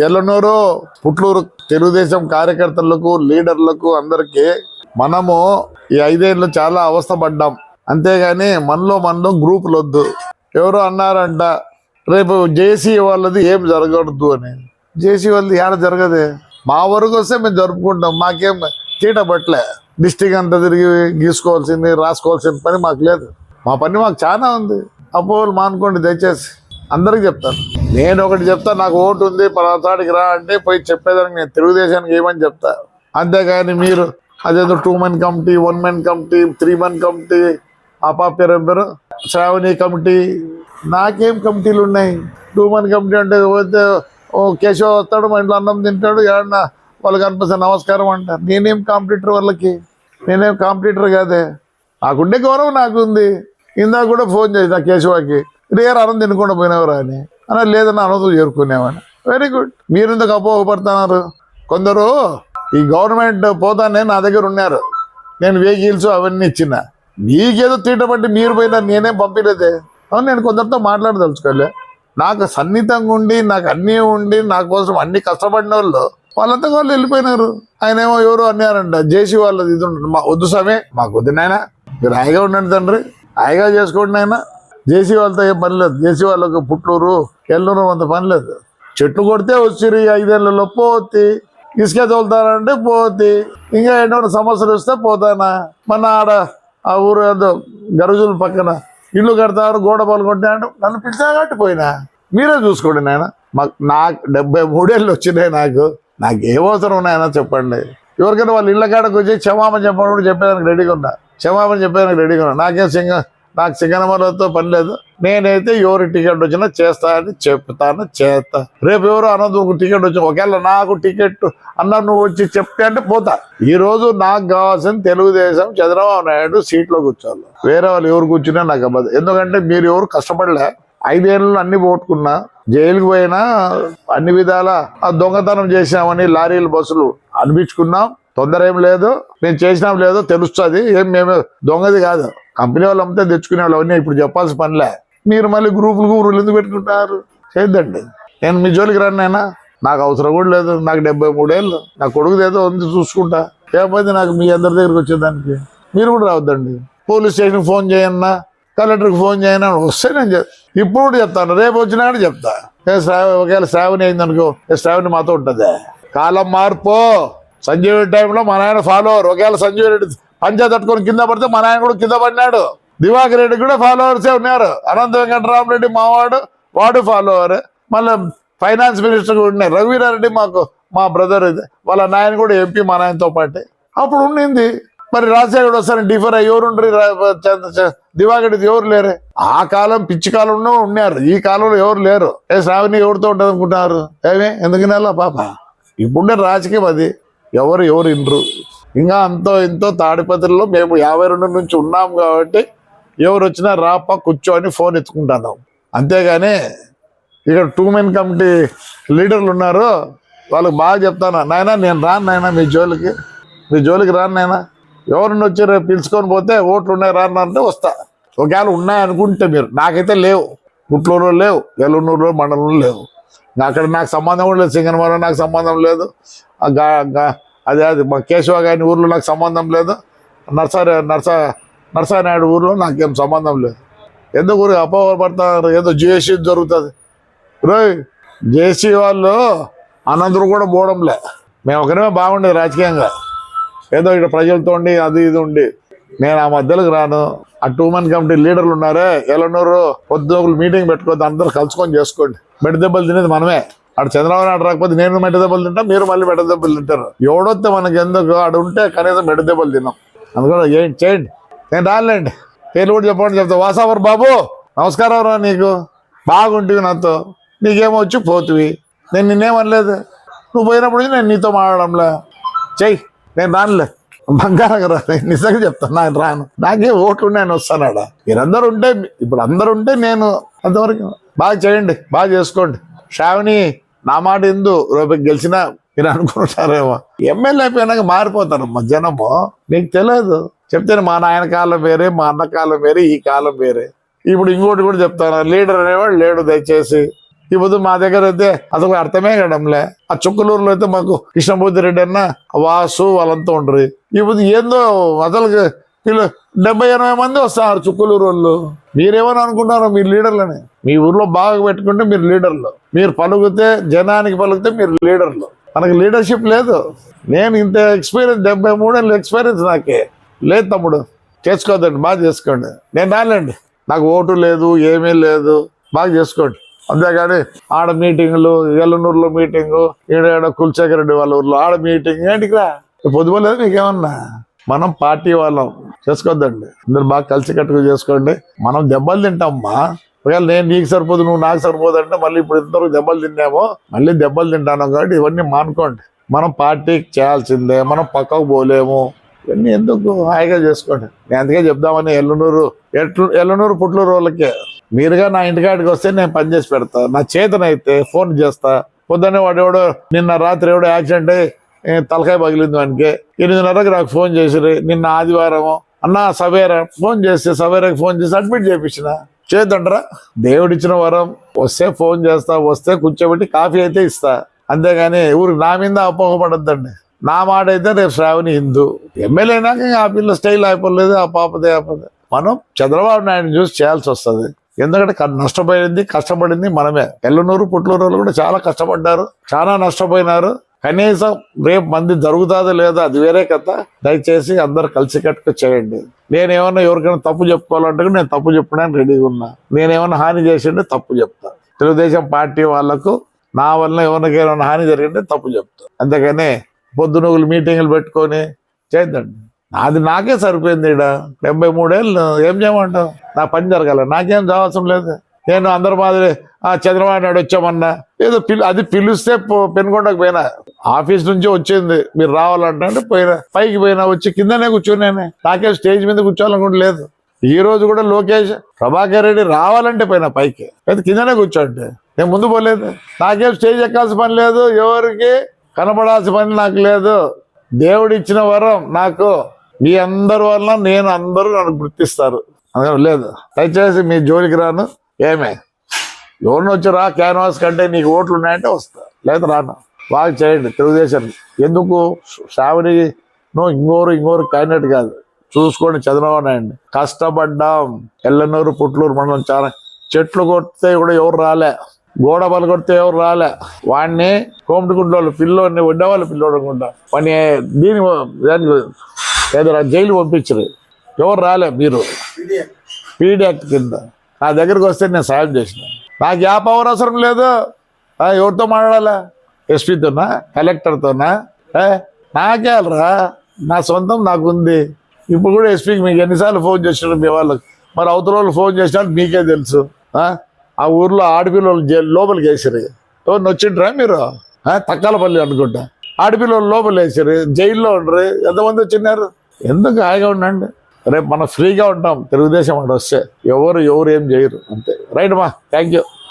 ఎల్లనూరు పుట్లూరు తెలుగుదేశం కార్యకర్తలకు లీడర్లకు అందరికీ మనము ఈ 5 ఏళ్ళు చాలా అవస్థపడ్డాం. అంతేగాని మనలో గ్రూపులు వద్దు. ఎవరో అన్నారంట రేపు జేసీ వాళ్ళది ఏం జరగకూడదు అని. జేసీ వాళ్ళది ఏడ జరగదే. మా వరకు వస్తే మేము జరుపుకుంటాం. మాకేం తీట పట్లే. డిస్టిక్ అంతా తిరిగి గీసుకోవాల్సింది రాసుకోవాల్సిన పని మాకు లేదు. మా పని మాకు చాలా ఉంది. అపోహలు మానుకోండి దయచేసి. అందరికి చెప్తాను. నేను ఒకటి చెప్తా, నాకు ఓటు ఉంది పలాతాడికి రా అంటే పోయి చెప్పేదానికి నేను తెలుగుదేశానికి ఏమని చెప్తా. అంతేగాని మీరు అదేదో 2 men committee, 1 men committee, 3 men committee, ఆ పేరు శ్రావణి కమిటీ, నాకేం కమిటీలు ఉన్నాయి. 2 మెన్ కమిటీ అంటే పోతే ఓ కేశవ వస్తాడు, మా ఇంట్లో అన్నం తింటాడు, ఏమన్నా వాళ్ళకి అనిపిస్తే నమస్కారం అంటారు. నేనేం కాంపిటీటర్ వాళ్ళకి, నేనేం కాంపిటీటర్ కాదే. నాకుండే గౌరవం నాకుంది. ఇందాక కూడా ఫోన్ చేసిన కేశవకి, రేరు అన్నం తినకుండా పోయినవరా అని. అలా లేదన్న అనదు చేరుకునేవాని. Very good. మీరు ఇందుకు అపోహపడుతున్నారు. కొందరు ఈ గవర్నమెంట్ పోతానే నా దగ్గర ఉన్నారు, నేను వెహికల్స్ అవన్నీ ఇచ్చిన. మీకేదో తీటబట్టి మీరు పోయినా నేనేం పంపించలేదే. అవును, నేను కొందరితో మాట్లాడదలుచుకోలే. నాకు సన్నిహితంగా ఉండి నాకు అన్నీ ఉండి నా కోసం అన్ని కష్టపడిన వాళ్ళంతా వాళ్ళు వెళ్ళిపోయినారు. ఆయన ఏమో ఎవరు అన్నారంట జేసీ వాళ్ళది ఇది ఉంటుంది. వద్దు సమయం మాకు వద్దు నాయన, మీరు హాయిగా ఉండండి తండ్రి, హాయిగా చేసుకోండి ఆయన. జేసీ వాళ్ళతో ఏం పని లేదు. జేసీ వాళ్ళకు పుట్లూరు ఎల్లూరు అంత పని లేదు. చెట్లు కొడితే వచ్చిరి 5 ఏళ్లలో పోతి, ఇసుక తోలుతానంటే పోతి, ఇంకా ఎన్నో సమస్యలు వస్తే పోతానా. మన ఆడ ఆ ఊరు ఏదో గరుజుల పక్కన ఇల్లు కడతారు, గోడ పాలు కొట్టినా నన్ను పిలిచా కాబట్టి పోయినా. మీరే చూసుకోండి నాయన. నాకు 73 ఏళ్ళు వచ్చినాయి. నాకు ఏ అవసరం ఉన్నాయన్నా చెప్పండి. ఎవరికైనా వాళ్ళ ఇళ్ళ కాడకు వచ్చి క్షమాపణ చెప్పడం చెప్పేదానికి రెడీగా ఉన్నా. క్షమాపణ చెప్పేదానికి రెడీగా ఉన్నా. నాకు సింగనమలతో పని లేదు. నేనైతే ఎవరు టికెట్ వచ్చినా చేస్తా అని చెప్తాను, చేస్తా. రేపు ఎవరు అనంతపురం టికెట్ వచ్చి ఒకవేళ నాకు టికెట్ అన్న నువ్వు వచ్చి చెప్తే అంటే పోతా. ఈ రోజు నాకు కావాల్సిన తెలుగుదేశం చంద్రబాబు నాయుడు సీట్లో కూర్చోవాలి. వేరే వాళ్ళు ఎవరు కూర్చున్నా నాకు అవ్వదు. ఎందుకంటే మీరు ఎవరు కష్టపడలే. 5 ఏళ్ళు అన్ని పోగొట్టుకున్నా, జైలుకి పోయినా, అన్ని విధాల ఆ దొంగతనం చేసినామని లారీలు బస్సులు అనిపించుకున్నాం. తొందర ఏం లేదు, నేను చేసినాం లేదో తెలుస్తుంది. ఏం మేము దొంగది కాదు, కంపెనీ వాళ్ళు అమ్మితే తెచ్చుకునే వాళ్ళు. అవన్నీ ఇప్పుడు చెప్పాల్సిన పనిలే. మీరు మళ్ళీ గ్రూపులు ఎందుకు పెట్టుకుంటారు? చేయొద్దండి. నేను మీ జోలికి రాను నాయనా, నాకు అవసరం కూడా లేదు. నాకు 73 ఏళ్ళు, నా కొడుకుది ఏదో ఉంది చూసుకుంటా. లేకపోతే నాకు మీ అందరి దగ్గరికి వచ్చేదానికి మీరు కూడా రావద్దండి. పోలీస్ స్టేషన్కి ఫోన్ చేయన్నా, కలెక్టర్కి ఫోన్ చేయనా వస్తే నేను ఇప్పుడు కూడా చెప్తాను, రేపు వచ్చినా కూడా చెప్తా. ఒకవేళ శ్రావణి అయిందనుకో, శ్రావణి మాతో ఉంటుంది. కాలం మార్పు. సంజీవ్ రెడ్డి టైంలో మా నాయన ఫాలోవర్. ఒకవేళ సంజీవ్ రెడ్డి పంచా తట్టుకొని కింద పడితే మా నాయన కూడా కింద పడినాడు. దివాకర్ రెడ్డి కూడా ఫాలోవర్సే ఉన్నారు. అనంత వెంకటరామరెడ్డి మావాడు, వాడు ఫాలోవర్. మళ్ళీ ఫైనాన్స్ మినిస్టర్ కూడా ఉన్నారు. రఘువీరారెడ్డి మా బ్రదర్, వాళ్ళ నాయన కూడా ఎంపీ మా నాయనతో పాటే. అప్పుడు ఉండింది. మరి రాజశేఖర్ వస్తారని డిఫర్ ఎవరుండ్రి, దివాకర్ ఎవరు లేరే. ఆ కాలం పిచ్చి కాలంలో ఉన్నారు, ఈ కాలంలో ఎవరు లేరు. శ్రావణి ఎవరితో ఉంటుంది అనుకుంటున్నారు? ఏమే ఎందుకునేలా పాప. ఇప్పుడే రాజకీయం అది. ఎవరు ఇండ్రు. ఇంకా అంతో ఇంతో తాడిపత్రిలో మేము 52 నుంచి ఉన్నాం కాబట్టి ఎవరు వచ్చినా రాప కూర్చోని ఫోన్ ఎత్తుకుంటున్నాం. అంతేగాని ఇక్కడ 2 మెన్ కమిటీ లీడర్లు ఉన్నారు, వాళ్ళకి బాగా చెప్తాను, నాయన నేను రాను నాయన మీ జోలికి రాను నాయన. ఎవరిని వచ్చి రేపు పిలుచుకొని పోతే ఓట్లు ఉన్నాయి రాను అంటే వస్తా. ఒకవేళ ఉన్నాయనుకుంటే మీరు. నాకైతే లేవు. పుట్లూరులో లేవు, ఎల్లనూరులో మండలంలో లేవు. అక్కడ నాకు సంబంధం కూడా లేదు. సింగనమలో నాకు సంబంధం లేదు. అదే మా కేశవ గారి ఊర్లో నాకు సంబంధం లేదు. నర్సానాయుడు ఊర్లో నాకేం సంబంధం లేదు. ఎందుకు ఊరికి అపోహపడతారు? ఏదో జేసీ జరుగుతుంది. జేసీ వాళ్ళు అనంతరం కూడా పోవడంలే. మేము ఒకరిమే బాగుండేది రాజకీయంగా. ఏదో ఇక్కడ ప్రజలతో ఉండి అది ఇది ఉండి నేను ఆ మధ్యలోకి రాను. ఆ 2 మెన్ కమిటీ లీడర్లు ఉన్నారే ఎల్లనూరు, పొద్దుగులు మీటింగ్ పెట్టుకోవద్దు, అందరూ కలుసుకొని చేసుకోండి. మెడ దెబ్బలు తినేది మనమే. అటు చంద్రబాబు నాయుడు రాకపోతే నేను మెడ దెబ్బలు తింటా, మీరు మళ్ళీ మెడ దెబ్బలు తింటారు. ఎవడొస్తే మనకి ఎందుకు? ఆడు ఉంటే కనీసం మెడ దెబ్బలు తిన్నాం. అందుకని ఏంటి చేయండి. నేను రాలేండి, పేరు కూడా చెప్పండి చెప్తా. వాసావర్ బాబు నమస్కారం రా, నీకు బాగుంటివి, నాతో నీకేమో వచ్చి పోతువి. నేను నిన్నేమనలేదు. నువ్వు పోయినప్పుడు నేను నీతో మాట్లాడంలే. చెయ్యి, నేను రానులే. బంగారంగా రా, నిజంగా చెప్తాను, నేను రాను. నాకే ఓట్లు నేను వస్తానాడా. మీరందరూ ఉంటే, ఇప్పుడు అందరు ఉంటే నేను అంతవరకు. బాగా చేయండి, బాగా చేసుకోండి. శ్రావణి నా మాట ఎందు రేపు గెలిచినా మీరు అనుకుంటారేమో. ఎమ్మెల్యే అయిపోయినాక మారిపోతారు మా జనము. నీకు తెలియదు. చెప్తే మా నాయన కాలం వేరే, మా అన్న కాలం వేరే, ఈ కాలం వేరే. ఇప్పుడు ఇంకోటి కూడా చెప్తాను, లీడర్ అనేవాడు లేడు. దయచేసి ఇప్పుడు మా దగ్గర అయితే అసలు అర్థమే కావడంలే. ఆ చుక్కలూరులో అయితే మాకు కృష్ణమూర్తి రెడ్డి అన్న వాసు వాళ్ళంతా ఉండరు. ఇప్పుడు ఏందో అసలు వీళ్ళు 70-80 మంది వస్తారు చుక్కలూరు వాళ్ళు. మీరేమని అనుకుంటారో మీరు లీడర్లని. మీ ఊర్లో బాగా పెట్టుకుంటే మీరు లీడర్లు, మీరు పలుకుతే జనానికి పలుకుతే మీరు లీడర్లు. మనకి లీడర్షిప్ లేదు. నేను ఇంత ఎక్స్పీరియన్స్ 73 ఏళ్ళ ఎక్స్పీరియన్స్ నాకే లేదు తమ్ముడు. చేసుకోవద్దండి, బాగా చేసుకోండి. నేను రాలేండి, నాకు ఓటు లేదు ఏమీ లేదు, బాగా చేసుకోండి. అంతేగాని ఆడ మీటింగులు, ఎల్లనూరులో మీటింగు, ఈడ కులశేఖర్ రెడ్డి వాళ్ళ ఊర్లో ఆడ మీటింగ్ ఏంటికిరా పొద్దుపోలేదు మీకేమన్నా. మనం పార్టీ వాళ్ళం, చేసుకోవద్దండి. అందరు బాగా కలిసికట్టుగా చేసుకోండి. మనం దెబ్బలు తింటామమ్మా. ఒకవేళ నేను నీకు సరిపోదు నువ్వు నాకు సరిపోదు అంటే మళ్ళీ ఇప్పుడు ఇంతవరకు దెబ్బలు తిన్నామో మళ్ళీ దెబ్బలు తింటాను. కాబట్టి ఇవన్నీ మానుకోండి. మనం పార్టీకి చేయాల్సిందే, మనం పక్కకు పోలేము. ఇవన్నీ ఎందుకు, హాయిగా చేసుకోండి. నేను అందుకే చెప్దామని ఎల్లనూరు పుట్లూరు వాళ్ళకే మీరుగా నా ఇంటికాడికి వస్తే నేను పని చేసి పెడతా. నా చేతనైతే ఫోన్ చేస్తా. పొద్దున్నే వాడు ఎవడో నిన్న రాత్రి ఎవడో యాక్సిడెంట్ అయ్యి తలకాయ పగిలింది వానికి 8:30కి నాకు ఫోన్ చేసిరు. నిన్న ఆదివారము అన్న సవేరా ఫోన్ చేస్తే సవేరాకి ఫోన్ చేసి అడ్మిట్ చేయించిన. చేద్దంటారా? దేవుడిచ్చిన వరం. వస్తే ఫోన్ చేస్తా, వస్తే కూర్చోబెట్టి కాఫీ అయితే ఇస్తా. అంతేగాని ఊరికి నా మీద అపోహపడద్దండి. నా మాట అయితే రేపు శ్రావణి హిందూ ఎమ్మెల్యే అయినాక ఆ పిల్ల స్టైల్ అయిపోలేదు, ఆ పాపదే అయిపోతుంది. మనం చంద్రబాబు నాయుడు చూసి చేయాల్సి వస్తుంది. ఎందుకంటే నష్టపోయింది కష్టపడింది మనమే. ఎల్లనూరు పుట్లూరు వాళ్ళు కూడా చాలా కష్టపడ్డారు, చాలా నష్టపోయినారు. కనీసం రేపు మంది జరుగుతుందో లేదో అది వేరే కథ. దయచేసి అందరు కలిసికట్టుగా చేయండి. నేనేమన్నా ఎవరికైనా తప్పు చెప్పుకోవాలంటే నేను తప్పు చెప్పడానికి రెడీగా ఉన్నా. నేనేమన్నా హాని చేసింటే తప్పు చెప్తా. తెలుగుదేశం పార్టీ వాళ్లకు నా వల్ల ఎవరికైనా హాని జరిగింటే తప్పు చెప్తా. అంతేగాని పొద్దునూగులు మీటింగులు పెట్టుకొని చేద్దండి. అది నాకే సరిపోయింది. ఇక్కడ 73 ఏళ్ళు ఏం చేయమంటావు? నా పని జరగాల, నాకేం అవసరం లేదు. నేను అందరి మాదిరి చంద్రబాబు నాయుడు వచ్చామన్నా ఏదో అది పిలిస్తే పెనుకొండకు పోయినా, ఆఫీస్ నుంచి వచ్చింది మీరు రావాలంటే పోయినా, పైకి పోయినా వచ్చి కిందనే కూర్చున్నానే. నాకే స్టేజ్ మీద కూర్చోవాలనుకుంటే లేదు. ఈ రోజు కూడా లోకేష్ ప్రభాకర్ రెడ్డి రావాలంటే పోయినా పైకి, అయితే కిందనే కూర్చోంటే నేను ముందు పోలేదు. నాకేం స్టేజ్ ఎక్కాల్సిన పని లేదు, ఎవరికి కనపడాల్సిన పని నాకు లేదు. దేవుడు ఇచ్చిన వరం నాకు. మీ అందరి వల్ల నేను అందరూ నన్ను గుర్తిస్తారు. అందుకని లేదు, దయచేసి మీ జోలికి రాను. ఏమే ఎవరిని వచ్చి రా క్యాన్వాస్ కంటే నీకు ఓట్లు ఉన్నాయంటే వస్తా, లేదా రాను. బాగా చేయండి తెలుగుదేశం. ఎందుకు శ్రావణి ఇంకోరు క్యాండిడేట్ కాదు, చూసుకోండి చంద్రబాబు నాయుడు. కష్టపడ్డాం. ఎల్లనూరు పుట్లూరు మనం చాలా చెట్లు కొడితే కూడా ఎవరు రాలే, గోడ పలు కొడితే ఎవరు రాలే. వాడిని కోమటిగుంట్లో పిల్లోడిని వడ్డేవాళ్ళు పిల్లోడు అనుకుంటా వాడిని ఏదో జైలు పంపించరు, ఎవరు రాలే. మీరు పీడీ యాక్ట్ కింద నా దగ్గరకు వస్తే నేను సాయం చేసిన. నాకు యా పవర్ అవసరం లేదు. ఎవరితో మాట్లాడాలా? ఎస్పీతోనా కలెక్టర్తోనా? నాకే వెళ్ళరా, నా సొంతం నాకు ఉంది. ఇప్పుడు కూడా ఎస్పీకి మీకు ఎన్నిసార్లు ఫోన్ చేసినారు మీ వాళ్ళకి, మరి అవతల వాళ్ళు ఫోన్ చేసినట్టు మీకే తెలుసు. ఆ ఊర్లో ఆడపిల్లలు లోపలికి వేసారు. ఎవరిని వచ్చిండ్రా మీరు? తక్కాలపల్లి అనుకుంటా. ఆడపిల్లలు లోపలి వేసారు, జైల్లో ఉండరు. ఎంతమంది వచ్చినారు? ఎందుకు హాయిగా ఉండండి. రేపు మనం ఫ్రీగా ఉంటాం తెలుగుదేశం అంటే వస్తే. ఎవరు ఏం చేయరు అంతే. రైట్ మా, థ్యాంక్ యూ.